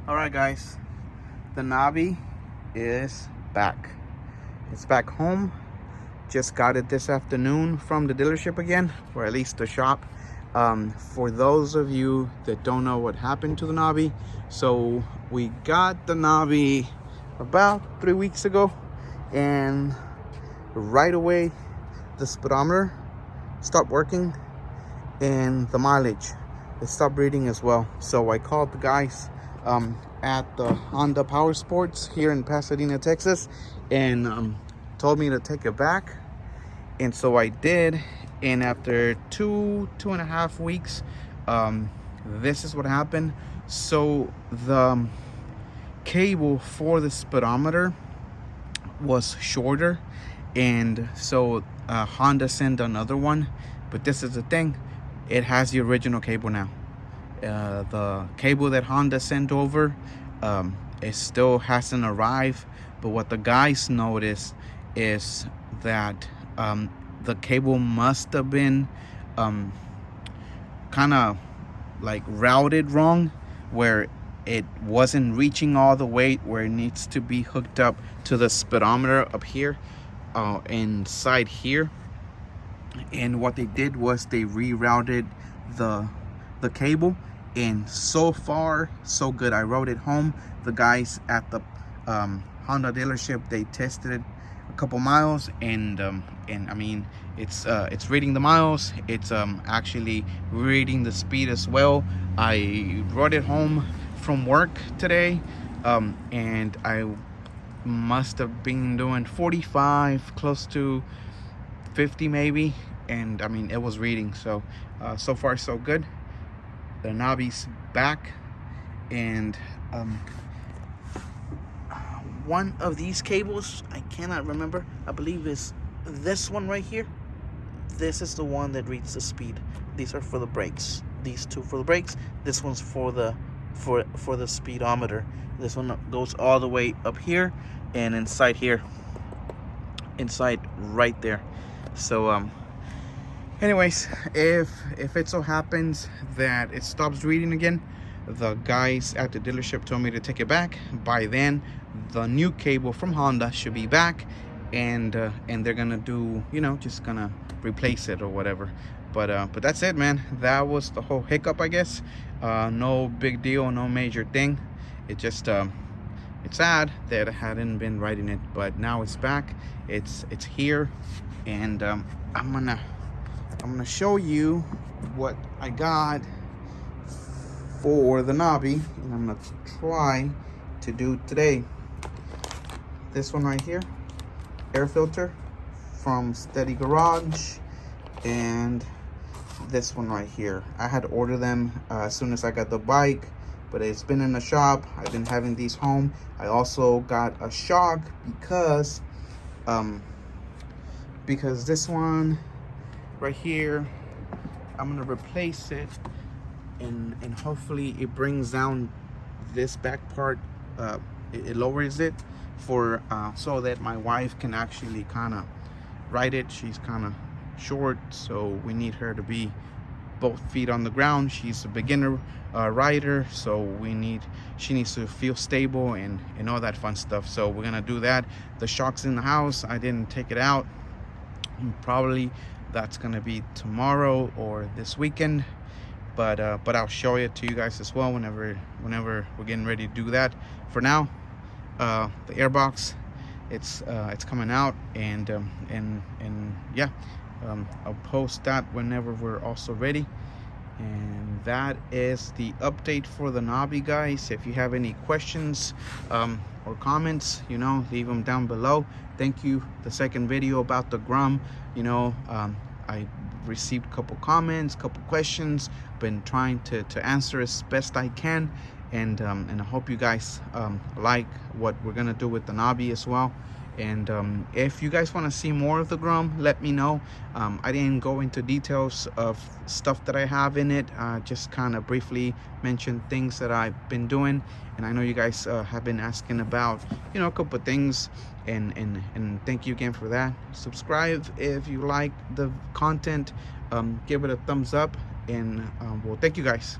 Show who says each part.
Speaker 1: Alright guys, the Navi is back. It's back home. Just got it this afternoon from the dealership again, or at least the shop. For those of you that don't know what happened to the Navi, so we got the Navi about 3 weeks ago, and right away the speedometer stopped working and the mileage, it stopped reading as well. So I called the guys at the Honda Power Sports here in Pasadena, Texas, and told me to take it back. And so I did, and after two and a half weeks, this is what happened. So the cable for the speedometer was shorter, and so Honda sent another one. But this is the thing, it has the original cable now. The cable that Honda sent over, it still hasn't arrived. But what the guys noticed is that the cable must have been kind of like routed wrong, where it wasn't reaching all the way where it needs to be hooked up to the speedometer up here, inside here. And what they did was they rerouted the cable, and so far so good. I rode it home. The guys at the Honda dealership, they tested it a couple miles, and I mean, it's reading the miles. It's actually reading the speed as well. I rode it home from work today, and I must have been doing 45, close to 50 maybe, and I mean, it was reading. So so far so good. The Navi's back, and one of these cables, I cannot remember, I believe is this one right here. This is the one that reads the speed. These are for the brakes. These two for the brakes. This one's for the speedometer. This one goes all the way up here and inside here, inside right there. So anyways, if it so happens that it stops reading again, the guys at the dealership told me to take it back. By then the new cable from Honda should be back, and they're gonna do, you know, just gonna replace it or whatever. But that's it, man. That was the whole hiccup, I guess. No big deal, no major thing. It just it's sad that I hadn't been riding it, but now it's back. It's here, and I'm gonna show you what I got for the Navi, and I'm gonna try to do today. This one right here, air filter from Steady Garage, and this one right here. I had to order them as soon as I got the bike, but it's been in the shop. I've been having these home. I also got a shock because this one right here, I'm gonna replace it, and hopefully it brings down this back part. It lowers it for so that my wife can actually kind of ride it. She's kind of short, so we need her to be both feet on the ground. She's a beginner rider, so she needs to feel stable and all that fun stuff. So we're gonna do that. The shock's in the house. I didn't take it out. Probably that's gonna be tomorrow or this weekend, but I'll show it to you guys as well whenever we're getting ready to do that. For now, the airbox, it's coming out, and yeah, I'll post that whenever we're also ready. And that is the update for the Navi, guys. If you have any questions or comments, you know, leave them down below. Thank you. The second video about the Grum, you know, I received a couple comments, couple questions, been trying to answer as best I can, and I hope you guys like what we're gonna do with the Navi as well. And if you guys want to see more of the Grum, let me know. I didn't go into details of stuff that I have in it. Just kind of briefly mentioned things that I've been doing, and I know you guys have been asking about, you know, a couple of things, and thank you again for that. Subscribe if you like the content. Give it a thumbs up, and well, thank you guys.